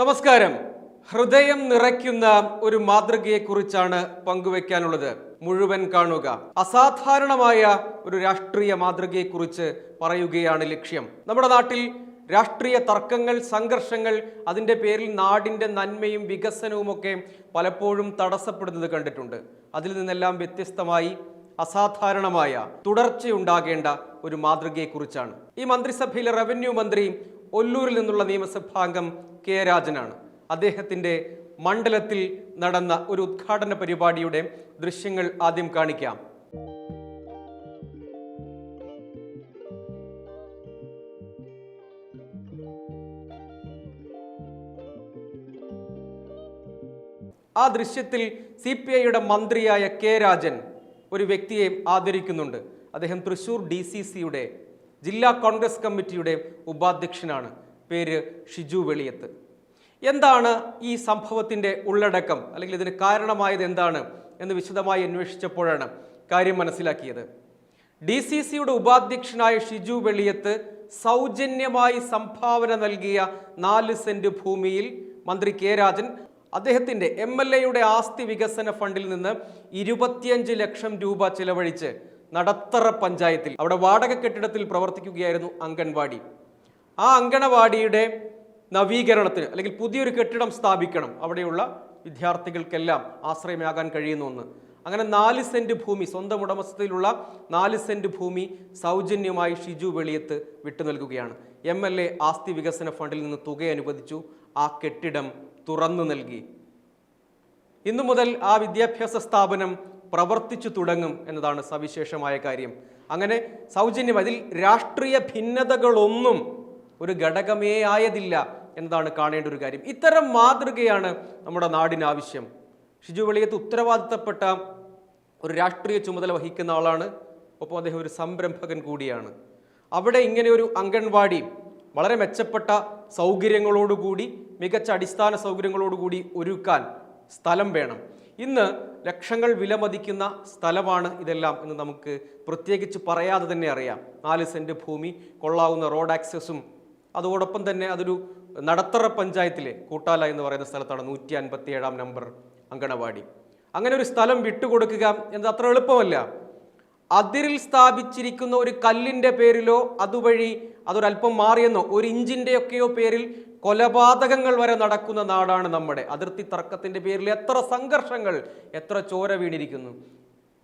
നമസ്കാരം. ഹൃദയം നിറയ്ക്കുന്ന ഒരു മാതൃകയെക്കുറിച്ചാണ് പങ്കുവെക്കാനുള്ളത്. മുഴുവൻ കാണുക. അസാധാരണമായ ഒരു രാഷ്ട്രീയ മാതൃകയെക്കുറിച്ച് പറയുകയാണ് ലക്ഷ്യം. നമ്മുടെ നാട്ടിൽ രാഷ്ട്രീയ തർക്കങ്ങൾ, സംഘർഷങ്ങൾ, അതിൻ്റെ പേരിൽ നാടിൻ്റെ നന്മയും വികസനവും ഒക്കെ പലപ്പോഴും തടസ്സപ്പെടുന്നത് കണ്ടിട്ടുണ്ട്. അതിൽ നിന്നെല്ലാം വ്യത്യസ്തമായി അസാധാരണമായ തുടർച്ചയുണ്ടാകേണ്ട ഒരു മാതൃകയെക്കുറിച്ചാണ്. ഈ മന്ത്രിസഭയിലെ റവന്യൂ മന്ത്രി ഒല്ലൂരിൽ നിന്നുള്ള നിയമസഭാംഗം കെ രാജനാണ്. അദ്ദേഹത്തിൻ്റെ മണ്ഡലത്തിൽ നടന്ന ഒരു ഉദ്ഘാടന പരിപാടിയുടെ ദൃശ്യങ്ങൾ ആദ്യം കാണിക്കാം. ആ ദൃശ്യത്തിൽ CPIയുടെ മന്ത്രിയായ കെ രാജൻ ഒരു വ്യക്തിയെ ആദരിക്കുന്നുണ്ട്. അദ്ദേഹം തൃശ്ശൂർ DCCയുടെ ജില്ലാ കോൺഗ്രസ് കമ്മിറ്റിയുടെ ഉപാധ്യക്ഷനാണ്. പേര് ഷിജു വെളിയത്ത്. എന്താണ് ഈ സംഭവത്തിൻ്റെ ഉള്ളടക്കം, അല്ലെങ്കിൽ ഇതിന് കാരണമായത് എന്താണ് എന്ന് വിശദമായി അന്വേഷിച്ചപ്പോഴാണ് കാര്യം മനസ്സിലാക്കിയത്. DCCയുടെ ഉപാധ്യക്ഷനായ ഷിജു വെളിയത്ത് സൗജന്യമായി സംഭാവന നൽകിയ 4 സെന്റ് ഭൂമിയിൽ മന്ത്രി കെ രാജൻ അദ്ദേഹത്തിൻ്റെ MLAയുടെ ആസ്തി വികസന ഫണ്ടിൽ നിന്ന് 25 ലക്ഷം രൂപ ചിലവഴിച്ച് നടത്തറ പഞ്ചായത്തിൽ, അവിടെ വാടക കെട്ടിടത്തിൽ പ്രവർത്തിക്കുകയായിരുന്നു അംഗൻവാടി. ആ അംഗനവാടിയുടെ നവീകരണത്തിന്, അല്ലെങ്കിൽ പുതിയൊരു കെട്ടിടം സ്ഥാപിക്കണം, അവിടെയുള്ള വിദ്യാർത്ഥികൾക്കെല്ലാം ആശ്രയമാകാൻ കഴിയുന്ന ഒന്ന്. അങ്ങനെ 4 സെന്റ് ഭൂമി, സ്വന്തം ഉടമസ്ഥതയിലുള്ള 4 സെന്റ് ഭൂമി സൗജന്യമായി ഷിജു വെളിയത്ത് വിട്ടു നൽകുകയാണ്. MLA ആസ്തി വികസന ഫണ്ടിൽ നിന്ന് തുക അനുവദിച്ചു. ആ കെട്ടിടം തുറന്നു നൽകി. ഇന്നു മുതൽ ആ വിദ്യാഭ്യാസ സ്ഥാപനം പ്രവർത്തിച്ചു തുടങ്ങും എന്നതാണ് സവിശേഷമായ കാര്യം. അങ്ങനെ സൗജന്യം, അതിൽ രാഷ്ട്രീയ ഭിന്നതകളൊന്നും ഒരു ഘടകമേ ആയതില്ല എന്നതാണ് കാണേണ്ട ഒരു കാര്യം. ഇത്തരം മാതൃകയാണ് നമ്മുടെ നാടിന് ആവശ്യം. ഷിജു വെളിയത്ത് ഉത്തരവാദിത്തപ്പെട്ട ഒരു രാഷ്ട്രീയ ചുമതല വഹിക്കുന്ന ആളാണ്. ഒപ്പം അദ്ദേഹം ഒരു സംരംഭകൻ കൂടിയാണ്. അവിടെ ഇങ്ങനെ ഒരു അംഗൻവാടി വളരെ മെച്ചപ്പെട്ട സൗകര്യങ്ങളോടുകൂടി, മികച്ച അടിസ്ഥാന സൗകര്യങ്ങളോടുകൂടി ഒരുക്കാൻ സ്ഥലം വേണം. ഇന്ന് ലക്ഷങ്ങൾ വിലമതിക്കുന്ന സ്ഥലമാണ് ഇതെല്ലാം എന്ന് നമുക്ക് പ്രത്യേകിച്ച് പറയാതെ തന്നെ അറിയാം. 4 സെന്റ് ഭൂമി, കൊള്ളാവുന്ന റോഡ് ആക്സസും, അതോടൊപ്പം തന്നെ അതൊരു നടത്തറ പഞ്ചായത്തിലെ കൂട്ടാല എന്ന് പറയുന്ന സ്ഥലത്താണ് 157 നമ്പർ അങ്കണവാടി. അങ്ങനെ ഒരു സ്ഥലം വിട്ടുകൊടുക്കുക എന്നത് അത്ര എളുപ്പമല്ല. അതിരിൽ സ്ഥാപിച്ചിരിക്കുന്ന ഒരു കല്ലിൻ്റെ പേരിലോ അതുവഴി അതൊരല്പം മാറിയെന്നോ 1 ഇഞ്ചിൻ്റെയൊക്കെയോ പേരിൽ കൊലപാതകങ്ങൾ വരെ നടക്കുന്ന നാടാണ് നമ്മുടെ. അതിർത്തി തർക്കത്തിൻ്റെ പേരിൽ എത്ര സംഘർഷങ്ങൾ, എത്ര ചോര വീണിരിക്കുന്നു.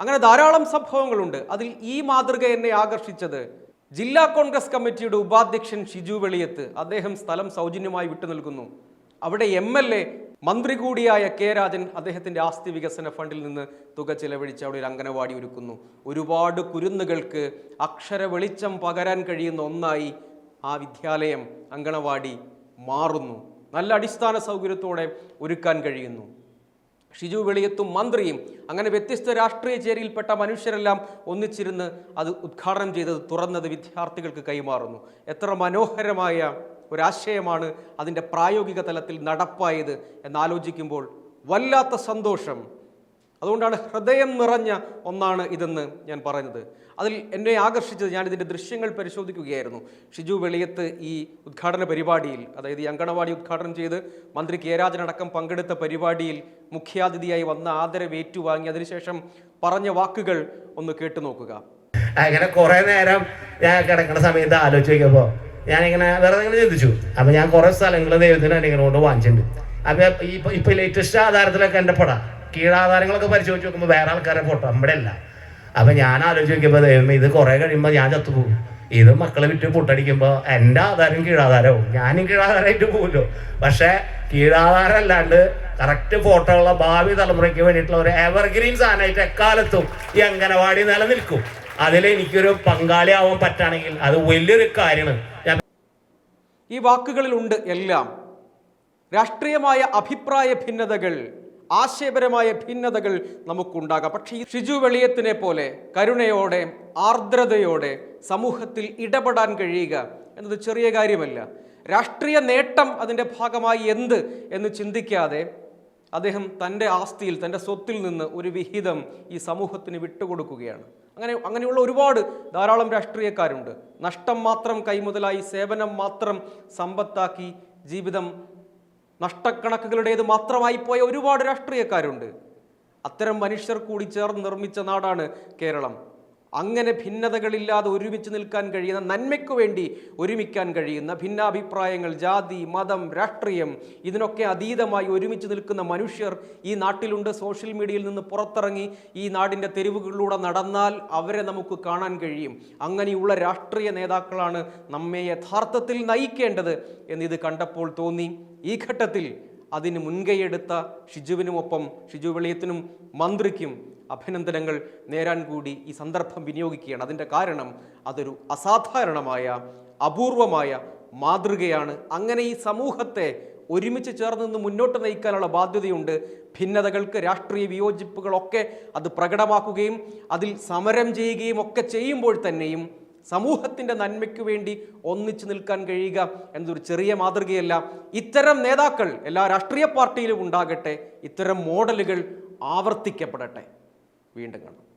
അങ്ങനെ ധാരാളം സംഭവങ്ങളുണ്ട്. അതിൽ ഈ മാതൃക എന്നെ ആകർഷിച്ചത് ജില്ലാ കോൺഗ്രസ് കമ്മിറ്റിയുടെ ഉപാധ്യക്ഷൻ ഷിജു വെളിയത്ത്, അദ്ദേഹം സ്ഥലം സൗജന്യമായി വിട്ടു നൽകുന്നു. അവിടെ MLA മന്ത്രി കൂടിയായ കെ രാജൻ അദ്ദേഹത്തിൻ്റെ ആസ്തി വികസന ഫണ്ടിൽ നിന്ന് തുക ചെലവഴിച്ച് അവിടെ ഒരു അംഗനവാടി ഒരുക്കുന്നു. ഒരുപാട് കുരുന്നുകൾക്ക് അക്ഷര വെളിച്ചം പകരാൻ കഴിയുന്ന ഒന്നായി ആ വിദ്യാലയം, അംഗനവാടി മാറുന്നു. നല്ല അടിസ്ഥാന സൗകര്യത്തോടെ ഒരുക്കാൻ കഴിയുന്നു. ഷിജു വെളിയത്തും മന്ത്രിയും അങ്ങനെ വ്യത്യസ്ത രാഷ്ട്രീയ ചേരിയിൽപ്പെട്ട മനുഷ്യരെല്ലാം ഒന്നിച്ചിരുന്ന് അത് ഉദ്ഘാടനം ചെയ്തത്, തുറന്നത് വിദ്യാർത്ഥികൾക്ക് കൈമാറുന്നു. എത്ര മനോഹരമായ ഒരാശയമാണ് അതിൻ്റെ പ്രായോഗിക തലത്തിൽ നടപ്പായത് എന്നാലോചിക്കുമ്പോൾ വല്ലാത്ത സന്തോഷം. അതുകൊണ്ടാണ് ഹൃദയം നിറഞ്ഞ ഒന്നാണ് ഇതെന്ന് ഞാൻ പറയുന്നത്. അതിൽ എന്നെ ആകർഷിച്ചത്, ഞാനിതിൻ്റെ ദൃശ്യങ്ങൾ പരിശോധിക്കുകയായിരുന്നു. ഷിജു വെളിയത്ത് ഈ ഉദ്ഘാടന പരിപാടിയിൽ, അതായത് ഈ അങ്കണവാടി ഉദ്ഘാടനം ചെയ്ത് മന്ത്രി കെ രാജനടക്കം പങ്കെടുത്ത പരിപാടിയിൽ മുഖ്യാതിഥിയായി വന്ന ആദരവ് ഏറ്റുവാങ്ങി അതിനുശേഷം പറഞ്ഞ വാക്കുകൾ ഒന്ന് കേട്ടു നോക്കുക. അങ്ങനെ കുറെ നേരം ഞാൻ കിടക്കുന്ന സമയത്ത് ആലോചിക്കുമ്പോൾ ഞാനിങ്ങനെ വേറെ ഇങ്ങനെ ചിന്തിച്ചു. അപ്പം ഞാൻ കുറേ സ്ഥലങ്ങൾ ദൈവത്തിന് ഇങ്ങനെ കൊണ്ട് വാങ്ങിച്ചിട്ടുണ്ട്. അപ്പം ഇപ്പം ലേറ്റസ്റ്റ് ആധാരത്തിലൊക്കെ എൻ്റെ പടം കീഴാധാരങ്ങളൊക്കെ പരിശോധിച്ച് നോക്കുമ്പോൾ വേറെ ആൾക്കാരെ ഫോട്ടോ നമ്മുടെ അല്ല. അപ്പം ഞാൻ ആലോചിച്ച് നോക്കിയപ്പോൾ ദൈവം, ഇത് കുറേ കഴിയുമ്പോൾ ഞാൻ ചത്തുപോകും. ഇത് മക്കളെ വിറ്റ് പൊട്ടടിക്കുമ്പോൾ എൻ്റെ ആധാരം കീഴാധാരവും ഞാനും കീഴാധാരമായിട്ട് പോകുമല്ലോ. പക്ഷേ കീഴാധാരം അല്ലാണ്ട് കറക്റ്റ് ഫോട്ടോ ഉള്ള ഭാവി തലമുറയ്ക്ക് വേണ്ടിയിട്ടുള്ള ഒരു എവർഗ്രീൻ സാധനമായിട്ട് എക്കാലത്തും ഈ അംഗനവാടി നിലനിൽക്കും. അതിൽ എനിക്കൊരു പങ്കാളിയാവാൻ പറ്റുകയാണെങ്കിൽ അത് വലിയൊരു കാര്യമാണ്. ഈ വാക്കുകളിലുണ്ട് എല്ലാം. രാഷ്ട്രീയമായ അഭിപ്രായ ഭിന്നതകൾ, ആശയപരമായ ഭിന്നതകൾ നമുക്കുണ്ടാകാം. പക്ഷേ ഈ ഷിജു വെളിയത്തിനെ പോലെ കരുണയോടെ, ആർദ്രതയോടെ സമൂഹത്തിൽ ഇടപെടാൻ കഴിയുക എന്നത് ചെറിയ കാര്യമല്ല. രാഷ്ട്രീയ നേട്ടം അതിൻ്റെ ഭാഗമായി എന്ത് എന്ന് ചിന്തിക്കാതെ അദ്ദേഹം തൻ്റെ ആസ്തിയിൽ, തൻ്റെ സ്വത്തിൽ നിന്ന് ഒരു വിഹിതം ഈ സമൂഹത്തിന് വിട്ടുകൊടുക്കുകയാണ്. അങ്ങനെയുള്ള ഒരുപാട് ധാരാളം രാഷ്ട്രീയക്കാരുണ്ട്. നഷ്ടം മാത്രം കൈമുതലായി, സേവനം മാത്രം സമ്പത്താക്കി ജീവിതം നഷ്ടക്കണക്കുകളുടേത് മാത്രമായി പോയ ഒരുപാട് രാഷ്ട്രീയക്കാരുണ്ട്. അത്തരം മനുഷ്യർ കൂടി ചേർന്ന് നിർമ്മിച്ച നാടാണ് കേരളം. അങ്ങനെ ഭിന്നതകളില്ലാതെ ഒരുമിച്ച് നിൽക്കാൻ കഴിയുന്ന, നന്മയ്ക്കു വേണ്ടി ഒരുമിക്കാൻ കഴിയുന്ന, ഭിന്നാഭിപ്രായങ്ങൾ, ജാതി, മതം, രാഷ്ട്രീയം ഇതിനൊക്കെ അതീതമായി ഒരുമിച്ച് നിൽക്കുന്ന മനുഷ്യർ ഈ നാട്ടിലുണ്ട്. സോഷ്യൽ മീഡിയയിൽ നിന്ന് പുറത്തിറങ്ങി ഈ നാടിൻ്റെ തെരുവുകളിലൂടെ നടന്നാൽ അവരെ നമുക്ക് കാണാൻ കഴിയും. അങ്ങനെയുള്ള രാഷ്ട്രീയ നേതാക്കളാണ് നമ്മെ യഥാർത്ഥത്തിൽ നയിക്കേണ്ടത് എന്നിത് കണ്ടപ്പോൾ തോന്നി. ഈ ഘട്ടത്തിൽ അതിന് മുൻകൈയെടുത്ത ഷിജുവിനുമൊപ്പം, ഷിജു വെളിയത്തിനും മന്ത്രിക്കും അഭിനന്ദനങ്ങൾ നേരാൻ കൂടി ഈ സന്ദർഭം വിനിയോഗിക്കുകയാണ്. അതിൻ്റെ കാരണം അതൊരു അസാധാരണമായ, അപൂർവമായ മാതൃകയാണ്. അങ്ങനെ ഈ സമൂഹത്തെ ഒരുമിച്ച് ചേർന്ന് നിന്ന് മുന്നോട്ട് നയിക്കാനുള്ള ബാധ്യതയുണ്ട്. ഭിന്നതകൾക്ക്, രാഷ്ട്രീയ വിയോജിപ്പുകളൊക്കെ അത് പ്രകടമാക്കുകയും അതിൽ സമരം ചെയ്യുകയും ഒക്കെ ചെയ്യുമ്പോൾ തന്നെയും സമൂഹത്തിൻ്റെ നന്മയ്ക്ക് വേണ്ടി ഒന്നിച്ചു നിൽക്കാൻ കഴിയുക എന്നതൊരു ചെറിയ മാതൃകയല്ല. ഇത്തരം നേതാക്കൾ എല്ലാ രാഷ്ട്രീയ പാർട്ടിയിലും ഉണ്ടാകട്ടെ. ഇത്തരം മോഡലുകൾ ആവർത്തിക്കപ്പെടട്ടെ. വീണ്ടും കാണാം.